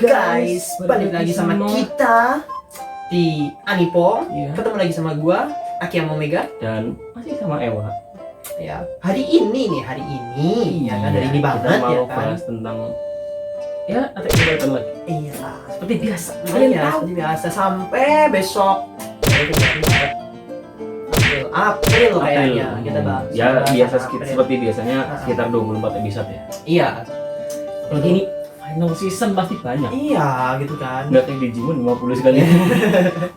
guys, balik lagi sama kita di Anipo. Ketemu lagi sama gua, Akiyama Omega, dan masih sama Ewa. Ya, hari ini, ya kan, hari ini banget kita mau ya kan. bahas tentang atau kegiatan lagi. Iya, Seperti biasa. seperti biasa sampai besok. April kayaknya kita bahas. Ya, biasa April. seperti biasanya sekitar 24 episode ya. Iya. Kalau ini final season pasti banyak. Iya, gitu kan. Nggak kayak Digimon 50 sekali.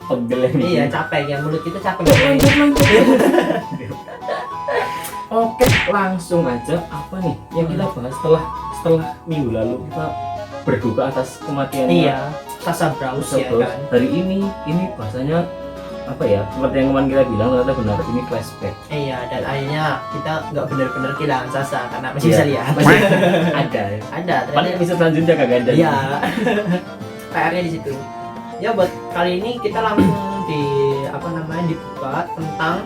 Pegel ya. Iya, capek ya, mulut kita capek. Oke, langsung aja apa nih yang kita bahas setelah minggu lalu kita berduka atas kematian. Iya, Sasa Braus ya kan. Hari ini bahasanya apa ya? Seperti yang kemarin kita bilang ternyata benar ini flashback. Iya, dan akhirnya kita nggak benar-benar kehilangan Sasa karena masih bisa lihat. Ada. Pada episode selanjutnya kagak ada. Iya. PR-nya di situ. Ya, buat kali ini kita langsung dibuka tentang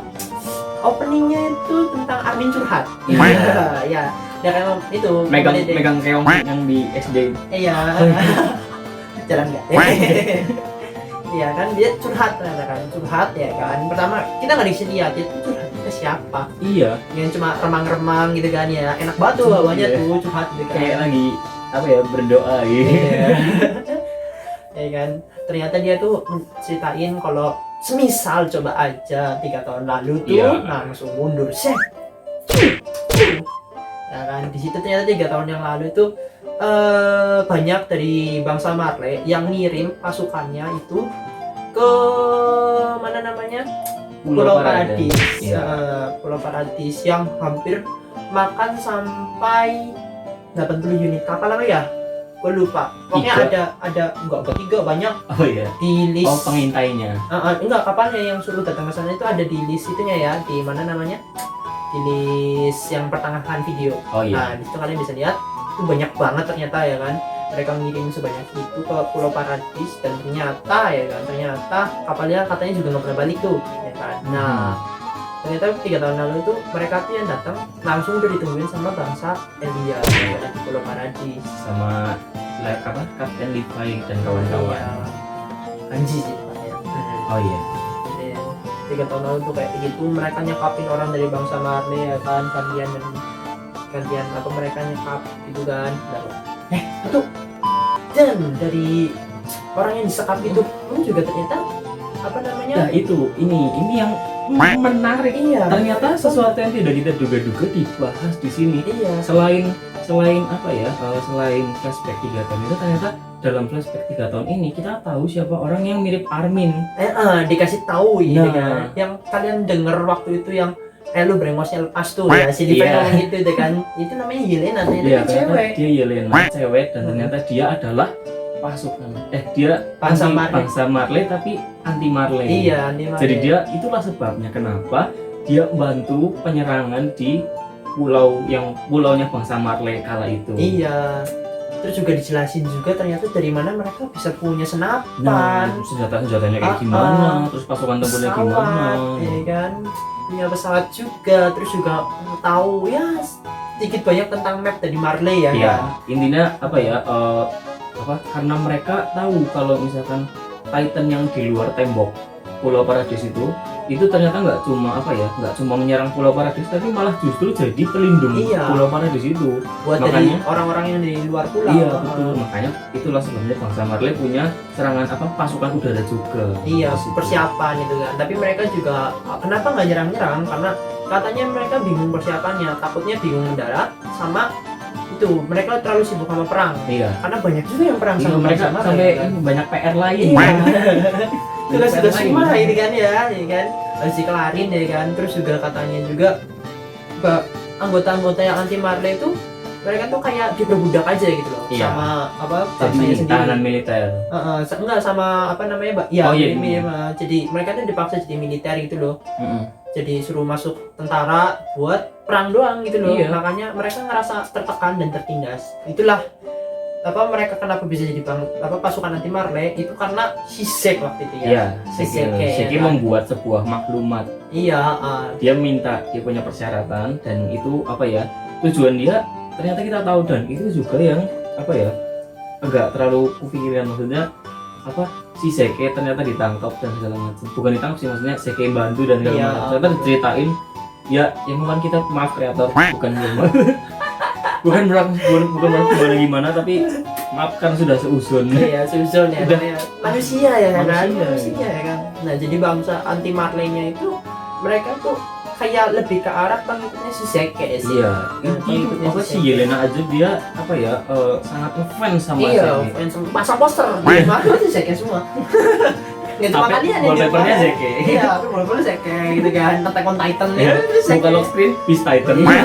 openingnya itu tentang Armin curhat. Iya. Ya kan itu megang keong yang di SD. Iya. Jalan nggak? Iya kan, dia curhat ternyata kan, ya kan. Pertama kita nggak bisa lihat itu curhat ke siapa. Iya. Yang cuma remang-remang gitu kan ya, enak banget tuh bawahnya tuh curhat gitu kan. Kayak lagi berdoa gitu. Iya. Ya kan, ternyata dia tuh ceritain kalau semisal coba aja 3 tahun lalu tuh langsung mundur ya kan. Di situ ternyata 3 tahun yang lalu itu banyak dari bangsa Marley yang ngirim pasukannya itu ke mana namanya, Pulau Paradis. Pulau Paradis yang hampir makan sampai 80 unit kapal apa ya, gue lupa. Pokoknya ada enggak 3, banyak. Oh iya. Di list. Pengintainya. Enggak, kapalnya yang suruh datang ke sana itu ada di list itunya ya, di mana namanya, di list yang pertengahan video. Oh iya. Nah, di situ kalian bisa lihat itu banyak banget ternyata ya kan, mereka ngirim sebanyak itu ke Pulau Paradis. Dan ternyata kapalnya katanya juga nggak pernah balik tuh ya kan. Nah, ternyata 3 tahun lalu itu mereka tuh yang datang langsung udah ditungguin sama bangsa Elia di Pulau Paradis sama Kapten Levi dan kawan-kawan. Anji sih Pak, ya. Oh iya. 3 tahun lalu tuh kayak gitu mereka nyekapin orang dari bangsa Marley ya kan, gantian apa mereka nyekap gitu kan. Itu dan dari orang yang disekap itu pun juga ternyata apa namanya, nah itu ini yang menarik. Iya, ternyata sesuatu yang tidak kita duga-duga dibahas di sini. Iya, selain selain flashback 3 tahun itu, ternyata dalam flashback 3 tahun ini kita tahu siapa orang yang mirip Armin. Dikasih tahu ya kan. Yang kalian denger waktu itu yang lu brengosnya lepas tuh ya, si Levi ngomong gitu deh kan. Itu namanya Yelena, dia cewek. Dia Yelena cewek, dan ternyata dia adalah pasukan dia bangsa Marley tapi anti Marley. Iya, anti Marley. Jadi dia itulah sebabnya kenapa dia bantu penyerangan di pulaunya bangsa Marley kala itu. Iya. Terus juga dijelasin juga ternyata dari mana mereka bisa punya senapan. Nah, senjatanya kayak gimana, terus pasukan tempurnya gimana. Iya kan, punya pesawat juga, terus juga tahu ya sedikit banyak tentang map dari Marley ya. Iya, intinya karena mereka tahu kalau misalkan Titan yang di luar tembok Pulau Paradis itu ternyata nggak cuma menyerang Pulau Paradis, tapi malah justru jadi pelindung Pulau Paradis itu. Buat makanya dari orang-orang yang di luar pulau. Iya betul, makanya itulah sebenarnya bangsa Marley punya serangan pasukan udara juga. Iya, persiapan itu kan. Tapi mereka juga kenapa nggak nyerang-nyerang, karena katanya mereka bingung persiapannya, takutnya bingung mendarat sama itu mereka terlalu sibuk sama perang. Iya. Karena banyak juga yang perang sama mereka sampai kan? Banyak PR lain. Iya. Tugas semua ini kan ya kan harus dikelarin ya kan. Terus juga katanya juga anggota-anggota yang anti Marley itu mereka tuh kayak diperbudak aja gitu loh. Iya. Sama jadi tahanan militer. Enggak sama militer. Jadi mereka tuh dipaksa jadi militer gitu loh. Jadi suruh masuk tentara buat perang doang gitu loh. Iya. Makanya mereka ngerasa tertekan dan tertindas. Itulah mereka kenapa bisa jadi pasukan anti Marley itu karena Shisek waktu itu ya. Iya, Shisek membuat sebuah maklumat. Iya, dia punya persyaratan, dan itu tujuan dia ternyata kita tahu, dan itu juga yang agak terlalu kupikiran, maksudnya apa si Seke ternyata ditangkap dan segala macam, bukan ditangkap sih, maksudnya Seke bantu dan segala Iya. macam, ternyata diceritain ya yang memang kita maaf kreator bukan bukan bukan gimana, tapi maafkan sudah seuzon. Iya, Susan ya, Udah. namanya manusia ya kan, Manusia. ya kan. Nah, jadi bangsa anti Marley-nya itu mereka tuh kayak lebih ke arah pengikutnya si Seke sih. Iya, Nah, itu pengikutnya apa si sih Seke. Yelena aja dia apa ya sangat ngefans sama Iya, Seke. fans pasang poster di mana sih Seke semua. Nggak cuma Tapi kalian yang wallpapernya depan. Seke. Iya, tapi wallpapernya Seke gitu kan. Attack on Titan Iya, itu Seke. buka lock screen Beast Titan. Iya.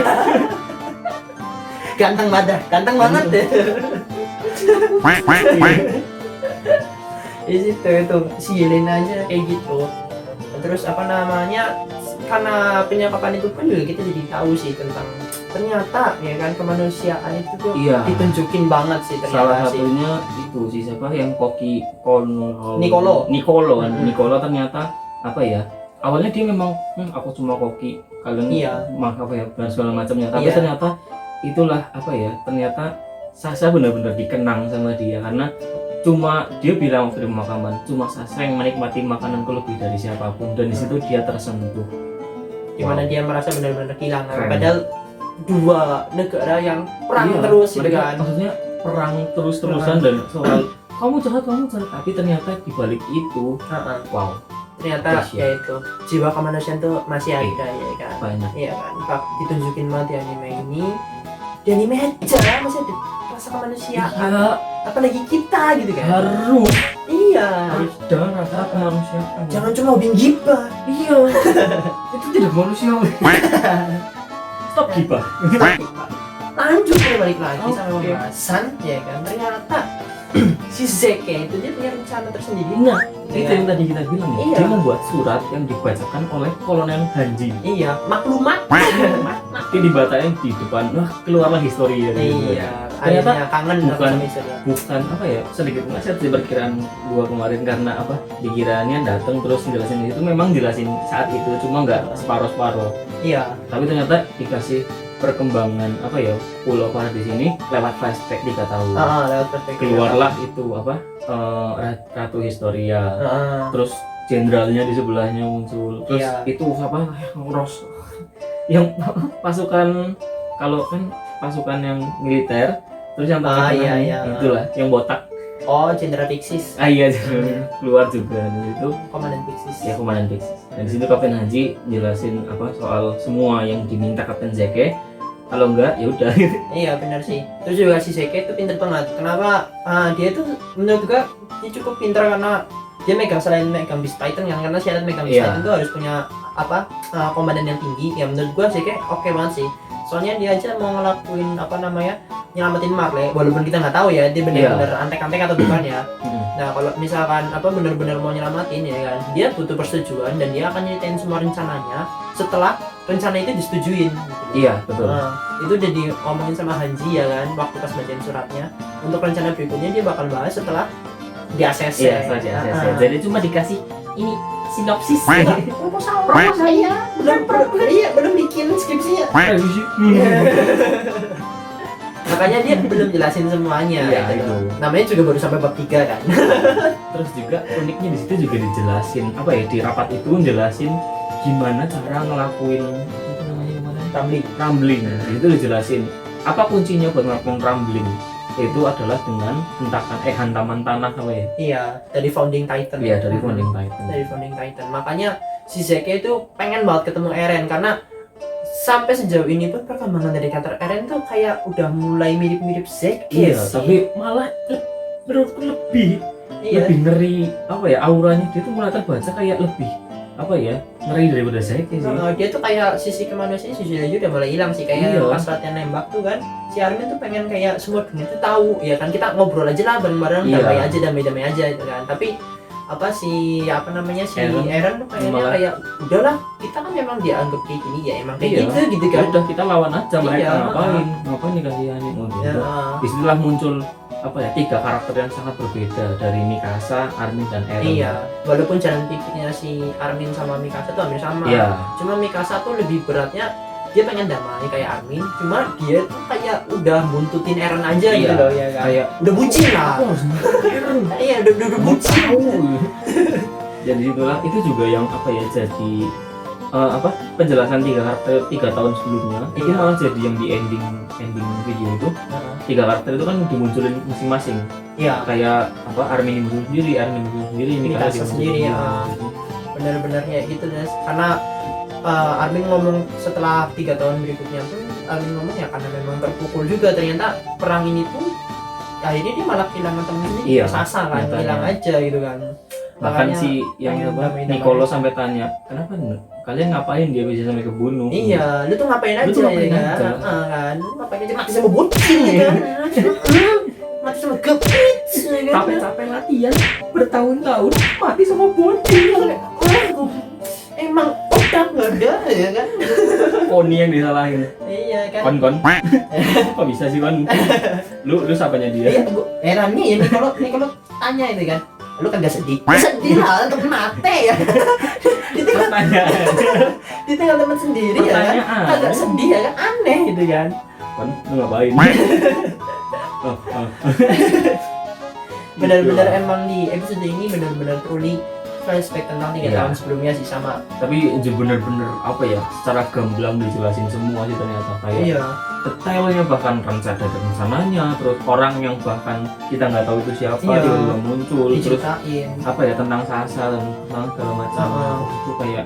Ganteng banget, ganteng banget deh. Di situ itu si Yelena aja kayak gitu. Terus apa namanya, karena penyekapan itu pun juga kita jadi tahu sih tentang ternyata ya kan kemanusiaan itu tuh Iya. ditunjukin banget sih Salah ternyata sih. satunya itu si siapa yang koki Nicolo. Nicolo kan. Hmm. Nicolo ternyata apa ya? Awalnya dia memang aku cuma koki, kalian Iya. apa ya dan segala macamnya. Tapi Iya. ternyata itulah apa ya? Ternyata Sasha benar-benar dikenang sama dia karena cuma dia bilang waktu di pemakaman, cuma Sasha yang menikmati makananku lebih dari siapapun, dan di situ dia tersentuh. Dimana Wow. dia merasa benar-benar kehilangan. Keren. Padahal dua negara yang perang Iya, terus gitu mereka kan. maksudnya perang terus-terusan dan soal kamu jahat, tapi ternyata dibalik itu Heeh. wow Ternyata Dahsyat. ya itu jiwa kemanusiaan tuh masih ada ya kan. banyak. Iya kan, Pak, ditunjukin banget di anime ini. Di anime aja masih ada rasa kemanusiaan. Iya, Apalagi kita gitu kan. harus Iya. ada rasa kemanusiaan. Jangan cuma hobi gibah. Iya, itu tidak manusiawi. Stop gibah. Lanjut ya, balik lagi sama Oke. pembahasan ya kan. Ternyata si Zeke itu dia punya rencana tersendiri. Nah, itu Iya. yang tadi kita bilang ya. Iya. Dia membuat surat yang dibacakan oleh Kolonel Hanji. Iya, maklumat. Nanti dibacain di depan, wah keluarlah histori ya. Iya, Ternyata akhirnya kangen bukan- sama istrinya. Bukan apa ya, sedikit meleset sih perkiraan gua kemarin, karena apa, dikiranya datang terus jelasin itu, memang jelasin saat itu cuma nggak separuh-separuh, Iya, tapi ternyata dikasih perkembangan apa ya, Pulau Paradis ini lewat flashback 3 tahun. lewat perspektif. Keluarlah itu apa, Ratu Historia, terus jenderalnya di sebelahnya muncul, terus Iya. itu apa, Ros yang pasukan, kalau kan pasukan yang militer, terus yang tengah-tengah iya, ini, iya. itulah yang botak. Oh, Jenderal Pixis, Iya, keluar juga dan itu Komandan Pixis. ya Komandan Pixis. Dan di situ Kapten Haji jelasin apa soal semua yang diminta Kapten Zeke. Kalau enggak ya udah. Iya, benar sih. Terus juga si Zeke itu pinter banget. Kenapa? Dia tuh menurut gua dia cukup pinter karena dia megang, selain megang Beast Titan kan, karena syarat megang Beast Iya. Titan itu harus punya apa, komandan yang tinggi. Ya menurut gua Zeke oke banget sih. Soalnya dia aja mau ngelakuin apa namanya, nyelamatin Marley, walaupun kita nggak tahu ya dia benar-benar antek-antek atau bukan ya. Nah, kalau misalkan apa benar-benar mau nyelamatin ya kan, dia butuh persetujuan dan dia akan nyeritain semua rencananya setelah rencana itu disetujuin gitu. Iya, betul. Itu udah diomongin sama Hanji ya kan waktu pas bacain suratnya. Untuk rencana berikutnya dia bakal bahas setelah di ACC. Iya, saja ACC. Jadi cuma dikasih ini sinopsis. Proposal saya belum bikin skripsinya. Makanya dia belum jelasin semuanya. Iya, gitu. itu. Namanya juga baru sampai bab 3 kan. Terus juga uniknya di situ juga dijelasin apa ya, di rapat itu jelasin gimana cara ngelakuin apa namanya kemarin, rambling. Itu dijelasin apa kuncinya buat ngelakuin rambling. Itu adalah dengan hantaman tanah apa ya? Iya, dari founding Titan. Iya, dari Founding Titan. Dari founding Titan. Makanya si Zeke itu pengen banget ketemu Eren karena sampai sejauh ini pun perkembangan dari karakter Eren tuh kayak udah mulai mirip-mirip Zeke Iya, sih. tapi malah menurutku lebih Iya. lebih ngeri apa ya, auranya dia tuh mulai terbaca kayak lebih apa ya, ngeri daripada Zeke sih. Dia tuh kayak sisi kemanusiaan aja udah mulai hilang sih, kayak Iya. pas latihan nembak tuh kan si Armin tuh pengen kayak semua dunia tuh tahu ya kan, kita ngobrol aja lah bareng-bareng, Iya. damai aja itu kan. Tapi apa si Eren Eren tuh pengennya malah- kayak udahlah kita kan memang dianggap kayak gini ya emang kayak Iya. gitu Ya kan. udah kita lawan aja mereka, Iya. ngapain dikasihanin. Oh, Ya, gitu. Disitulah muncul apa ya, 3 karakter yang sangat berbeda dari Mikasa, Armin dan Eren. iya, walaupun jalan pikirnya si Armin sama Mikasa tuh hampir sama. Iya. Cuma Mikasa tuh lebih beratnya dia pengen damai kayak Armin, cuma dia tuh kayak udah buntutin Eren aja gitu Iya, loh ya kan. kayak Udah bucin lah. aku harus Eren. Iya, udah bucin. Jadi itulah itu juga yang apa ya jadi penjelasan 3 tahun sebelumnya itu Iya. malah jadi yang di ending video itu Heeh. 3 karakter itu kan dimunculin masing-masing Iya, kayak apa Armin muncul sendiri, Armin muncul sendiri, Mikasa Mikasa sendiri, ya. gitu. benar-benar kayak gitu Des. Karena Armin ngomong setelah 3 tahun berikutnya tuh Armin ngomong ya karena memang terpukul juga ternyata perang ini tuh akhirnya dia malah kehilangan temen sendiri, Iya, Sasa kan, nyatanya. hilang aja gitu kan. Bahkan Makanya si yang pengen apa damai-damai. Niccolo sampai tanya kenapa kalian ngapain dia bisa sampai kebunuh. Iya, lu tuh ngapain aja Lu tuh ngapain ya aja. kan? Kan, lu ngapain aja mati sama bocil ya kan? Mati sama gepit ya kan? Capek-capek latihan bertahun-tahun mati sama bocil. Emang otak nggak ada ya kan? Koni yang disalahin. Iya kan? Kon kok bisa sih kon? Lu siapanya dia? Iya, gua heran nih ini kalau tanya itu kan, lu kagak sedih? Sedih lah untuk mati ya. ditinggal Pertanyaan. ditinggal teman sendiri ya kan? Pertanyaan. Kagak sedih ya kan? Aneh gitu kan? Kon lu ngapain? Oh. Benar-benar Gitu. emang di episode ini benar-benar truly flashback tentang 3 Iya. tahun sebelumnya sih sama. Tapi bener-bener apa ya secara gamblang dijelasin semua sih ternyata kayak Iya. detailnya bahkan rencananya terus orang yang bahkan kita nggak tahu itu siapa Iya. dia udah muncul terus Diceritain. apa ya tentang Sasa dan tentang segala macam itu kayak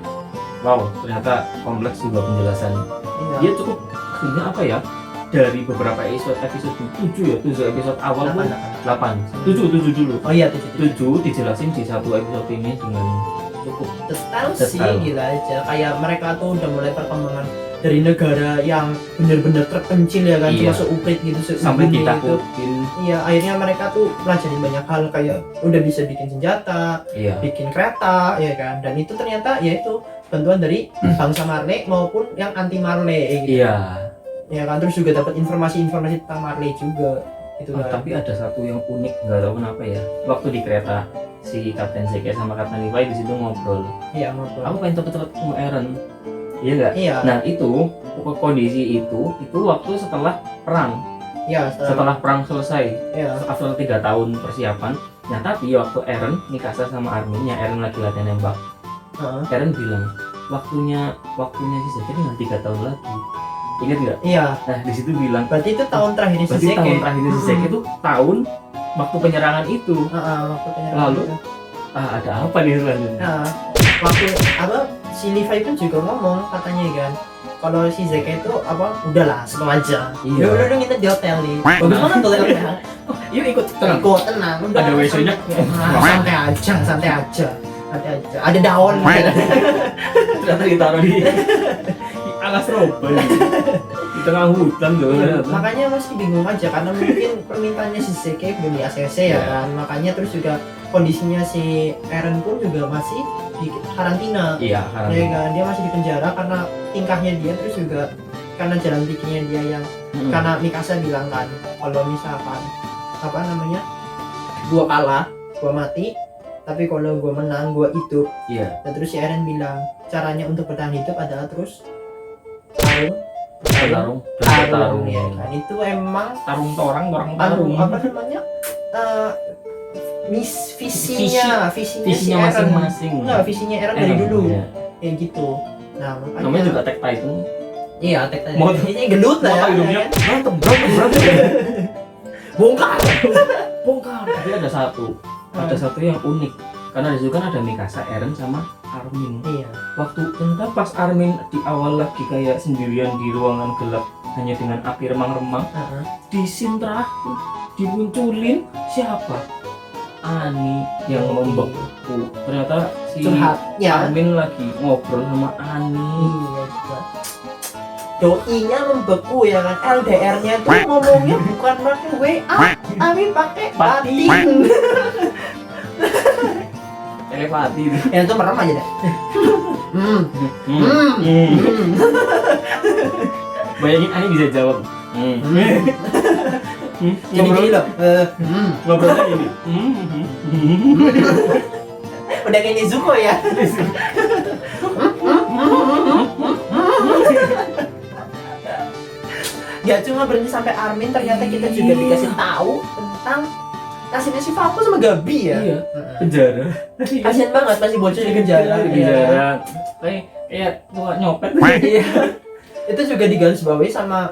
wow ternyata kompleks juga penjelasan Iya. dia cukup akhirnya apa ya dari beberapa episode 7 episode awal tuh 7 dulu Oh iya, tuh. 7 dijelasin di satu episode ini dengan cukup Detail sih, Detail. gila aja. Kayak mereka tuh udah mulai perkembangan dari negara yang benar-benar terpencil ya kan, Iya. cuma seuprit gitu, sampai seubumi gitu. ditakutin. Iya, akhirnya mereka tuh pelajari banyak hal kayak udah bisa bikin senjata, Iya. bikin kereta, ya kan. Dan itu ternyata ya itu bantuan dari bangsa Marley maupun yang anti Marley gitu. Iya. Ya kan, terus juga dapat informasi-informasi tentang Marley juga. Itu Oh, kan. tapi ada satu yang unik nggak tahu kenapa ya. Waktu di kereta si Kapten Zeke sama Kapten Levi di situ ngobrol. Iya, maupun. Aku pengen cepet-cepet ketemu Eren. Iya nggak? Iya. Nah itu kondisi itu waktu setelah perang. Iya, Setelah perang selesai, iya. setelah 3 tahun persiapan. Nah tapi waktu Eren Mikasa sama Armin, ya Eren lagi latihan nembak. Heeh. Eren bilang waktunya si Zeke tinggal 3 tahun lagi. Ingat nggak? Iya, Nah di situ bilang berarti itu tahun terakhir si berarti Zeke. tahun terakhir si Zeke itu tahun waktu penyerangan itu. Waktu penyerangan Lalu? itu. Ada apa nih selanjutnya? Nah, waktu apa si Levi pun juga ngomong katanya kan, kalau si Zeke itu apa udahlah slow aja. Iya. Udah kita di hotel nih. Bagus banget tuh hotelnya. Yuk ikut Tenang. tenang. Udah, Ada WC-nya? santai aja, santai aja. Santai aja. Ada daun. Ternyata ditaruh di alas roba di tengah hutan tuh. ternyata. Makanya masih bingung aja karena mungkin permintaannya si Zeke belum di ACC ya Iya. kan. Makanya terus juga kondisinya si Eren pun juga masih di karantina. Iya, Ya karena kan, dia masih di penjara karena tingkahnya dia, terus juga karena jalan pikirnya dia yang karena Mikasa bilang kan kalau misalkan apa namanya gua kalah gua mati tapi kalau gua menang gua hidup. iya, Dan terus si Eren bilang caranya untuk bertahan hidup adalah terus tarung tarung ya kan. Itu emang tarung torang tarung apa namanya visinya si visinya Eren. masing-masing. Enggak, visinya Eren dari dulu Iya. kayak gitu. Nah makanya Namanya juga Attack Titan. iya Attack Titan. Mau- Ini gendut lah Mata ya, hidungnya ya kan? berantem. Bongkar. Bongkar. Tapi ada satu yang unik. Karena di situ kan ada Mikasa, Eren sama Armin. Iya. Waktu ternyata pas Armin di awal lagi kayak sendirian di ruangan gelap hanya dengan api remang-remang, Heeh. di scene terakhir dimunculin siapa? Ani yang membeku. Ternyata si Curhat. Ya. Armin lagi ngobrol sama Ani. Iya juga. Doi-nya membeku ya kan. LDR-nya tuh ngomongnya bukan pakai WA, tapi pakai Batin. batin. Telepati itu. Ya itu merem aja deh. Hmm. Hmm. Hmm. Hmm. Hmm. Bayangin Ani bisa jawab. Hmm. Jadi gini loh. Ngobrolnya gini. Udah kayak Nezuko ya. Gak cuma berhenti sampai Armin, ternyata kita juga dikasih tahu tentang nasibnya si Falco sama Gabi ya. Iya. Penjara. Kasian banget masih bocah di penjara. Di penjara. Kayak tua nyopet. Iya. Itu juga digarisbawahi sama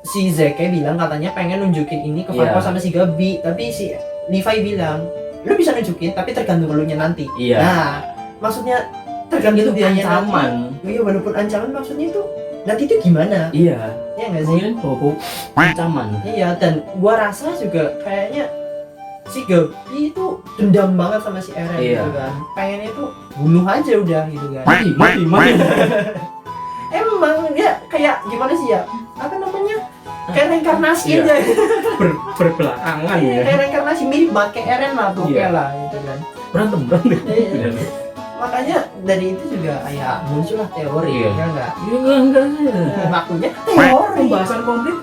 si Zeke bilang katanya pengen nunjukin ini ke Falco sama si Gabi, tapi si Levi bilang lu bisa nunjukin tapi tergantung elunya nanti. Iya. Nah, maksudnya tergantung dianya ancaman. nanti. Iya, walaupun ancaman maksudnya itu nanti itu gimana? Iya. Iya nggak sih? Mungkin bawa ancaman. Iya, dan gua rasa juga kayaknya si Gabi itu dendam banget sama si Eren gitu kan. Pengennya itu bunuh aja udah gitu kan. Mati. Emang ya kayak gimana sih ya? Apa namanya? Kayak reinkarnasi aja. Berbelakangan Iya, ya. kayak reinkarnasi mirip banget kayak Eren lah tuh Iya. lah gitu kan. Berantem. Iya. Makanya dari itu juga ya muncullah teori Iya. ya enggak? Iya enggak. Makanya teori. Pembahasan komplit.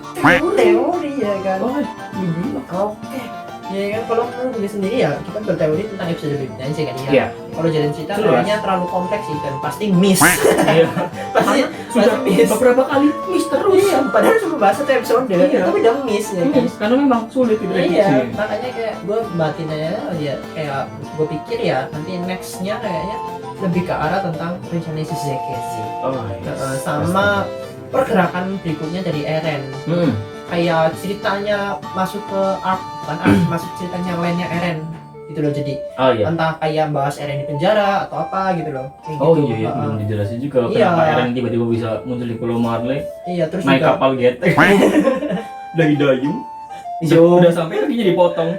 Teori ya kan. Oh, dibilang. Oke. Ya kan kalau menurut gue sendiri ya kita berteori tentang episode berikutnya sih kan ya. Iya. Kalau jalan cerita Jelas. kayaknya terlalu kompleks sih kan. Pasti miss. Iya. pasti Sudah miss. beberapa kali miss terus. Iya, padahal cuma bahas satu episode Iya. tapi udah miss ya kan. Miss, karena memang sulit diprediksi. Iya, makanya kayak gue batin aja ya kayak gue pikir ya nanti nextnya kayaknya lebih ke arah tentang rencana si Zeke sih. Oh, yes. Sama pergerakan berikutnya dari Eren. Kayak ceritanya masuk ke arc, bukan arc, masuk ceritanya lainnya Eren gitu loh. Jadi Oh iya. entah kayak bahas Eren di penjara atau apa gitu loh. Kayak Oh gitu. iya, belum dijelasin juga Iya. kenapa Eren tiba-tiba bisa muncul di Pulau Marley, Iya, terus naik juga kapal getek, lagi dayung, Yo. udah sampai kakinya dipotong.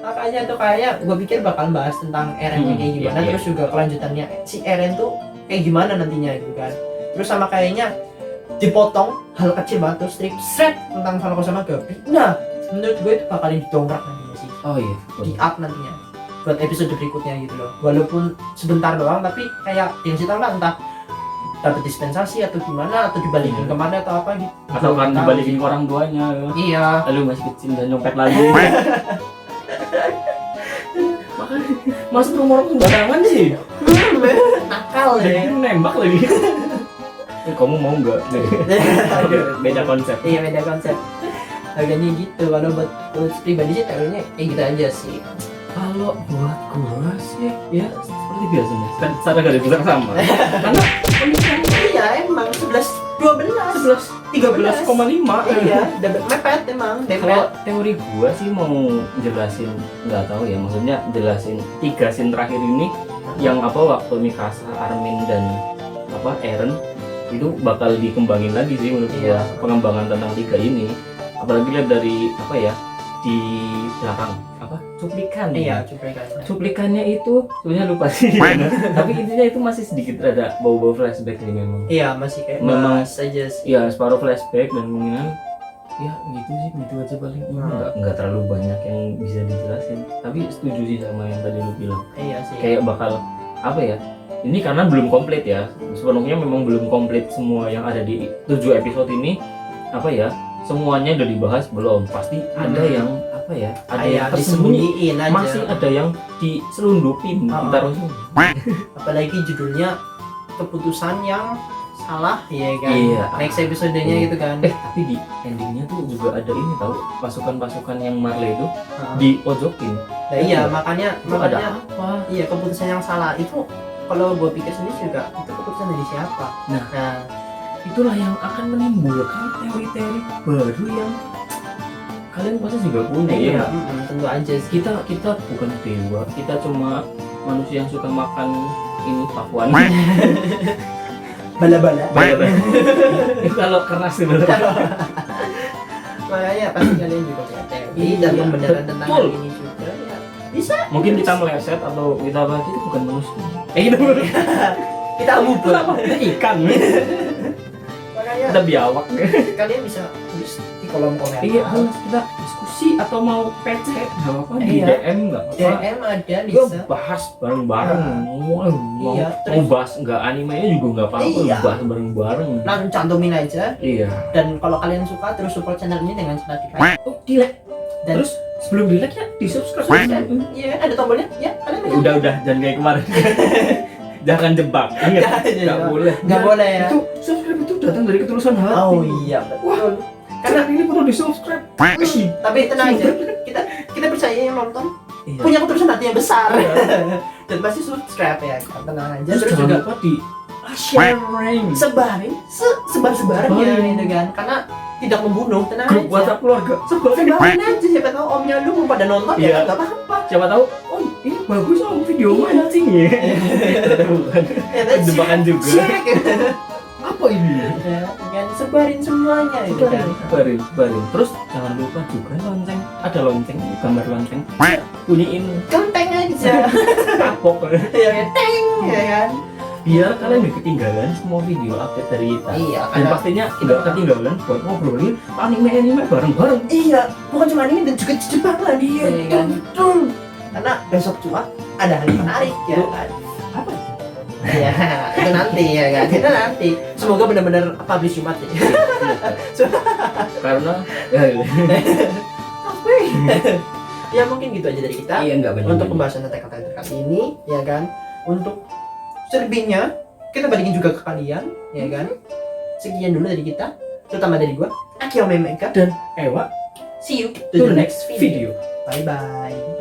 makanya tuh kayak gue pikir bakal bahas tentang Erennya kayak gimana, iya. terus juga kelanjutannya si Eren tuh kayak gimana nantinya gitu kan. Terus sama kayaknya dipotong hal kecil banget tuh strip set tentang Falco sama Gabi. Nah, menurut gue itu bakalin didongkrak nantinya sih, Oh iya. di up nantinya buat episode berikutnya gitu loh. Walaupun sebentar doang tapi kayak yang cerita lah entah dapat dispensasi atau gimana atau dibalikin kemana atau apa gitu. Atau kan Belum tahu dibalikin sih. ke orang tuanya, Iya. lalu masih kecil dan nyopet lagi. Makanya masuk rumah orang sembarangan sih. Nakal Jadi ya. nembak lagi. Kamu mau nggak? Beda konsep. Iya, beda konsep. Harganya gitu. Kalau buat pribadi sih teorinya kayak gitu aja sih. Kalau buat gua sih ya seperti biasanya. Kan secara garis besar sama. Karena pemikirannya Iya, emang 11 12 13 11,5. Iya, dapat mepet emang, Kalau dempet. teori gua sih mau jelasin, nggak tahu ya, maksudnya jelasin 3 scene terakhir ini yang apa waktu Mikasa, Armin dan apa Eren itu bakal dikembangin lagi sih menurut gua, Iya. pengembangan tentang 3 ini. Apalagi lihat dari apa ya di belakang apa cuplikan. Iya, coba kan. Cuplikannya itu sebenarnya lupa sih gimana. Tapi intinya itu masih sedikit ada bau-bau flashback sih memang. Iya, masih kayak Memang- bahas aja sih. Ya separuh flashback dan kemungkinan ya gitu sih, gitu aja paling. Nggak terlalu banyak yang bisa dijelasin, tapi setuju sih sama yang tadi lu bilang, Iya sih. kayak bakal apa ya, ini karena belum komplit ya, sepenuhnya memang belum komplit semua yang ada di 7 episode ini, apa ya, semuanya udah dibahas belum, pasti ada yang apa ya, ada yang kayak tersembunyi, disembunyiin aja. masih ada yang diselundupin, Oh. ditaruh. Apalagi judulnya keputusan yang salah ya kan. Iya. Next episode-nya gitu kan. Tapi di endingnya tuh juga ada ini tahu, pasukan-pasukan yang Marley itu Heeh. dipojokin. Nah, iya, makanya Itu ada makanya apa? iya, keputusan yang salah itu kalau gue pikir sendiri juga itu keputusan dari siapa. Nah. Itulah yang akan menimbulkan teori-teori baru yang kalian pasti juga punya iya, ya. tentu aja sih. Kita bukan dewa, kita cuma manusia yang suka makan ini pakuan. Bala-bala. Itu kalau keras itu. Makanya pasti kalian juga punya teori dan Iya, pembenaran tentang betul. hal ini juga ya. Bisa. Mungkin kita meleset atau kita apa, kita bukan manusia. Gitu. Kita amubul. Kita ikan. Makanya Kita biawak. kalian bisa tulis di kolom komentar. Iya, kita diskusi atau mau PC nggak apa-apa, di Iya. DM nggak apa-apa. DM ada Gue bisa. bahas bareng-bareng. Mau Iya, mau terus- bahas nggak animenya juga nggak apa-apa, Iya. bahas bareng-bareng. Langsung cantumin aja. Iya. Dan kalau kalian suka terus support channel ini dengan cara di like. Oh, di like. Dan Terus sebelum di like ya di subscribe. iya, ada tombolnya. Ya, kalian pencet. Udah jangan kayak kemarin. Jangan jebak. Ingat, nggak boleh. Nggak boleh ya. Itu subscribe itu datang dari ketulusan hati. Oh iya betul. Karena ini perlu di subscribe. Tapi tenang aja, kita percaya yang nonton Iya. punya ketulusan hati yang besar dan pasti subscribe ya kan, tenang aja. Terus Terus jangan juga lupa di sharing sebarin sebar-sebarannya gitu kan, karena tidak membunuh, tenang grup aja. WhatsApp keluarga. Sebarin aja, siapa tahu omnya lu mau pada nonton Iya. ya nggak apa-apa. Siapa tahu, oh ini bagus om video mancing ya. Ternyata bukan. Ya, dan Jebakan juga. share. Apa ini? Ya, kan sebarin semuanya gitu kan. Sebarin. Terus jangan lupa juga lonceng. Ada lonceng, gambar lonceng. Bunyiin Genteng aja. kapok. Ya kan, teng ya kan. Biar kalian gak ketinggalan semua video update dari kita. Iya, Dan karena pastinya nggak ketinggalan buat ngobrolin anime bareng-bareng. iya, bukan cuma ini dan juga Jepangan. Iya kan. betul. Karena besok Jumat ada hal menarik ya Tuh. kan. Apa? Iya, itu nanti ya kan. Kita nanti. Semoga benar-benar publish Jumat ya. Karena ya, Ya mungkin gitu aja dari kita iya nggak banyak. untuk pembahasan Attack on Titan kali ini ya kan. Untuk selebihnya kita balikin juga ke kalian ya kan. Sekian dulu dari kita, terutama dari gua Akio Memeka. dan Ewa See you to the next video. Bye bye.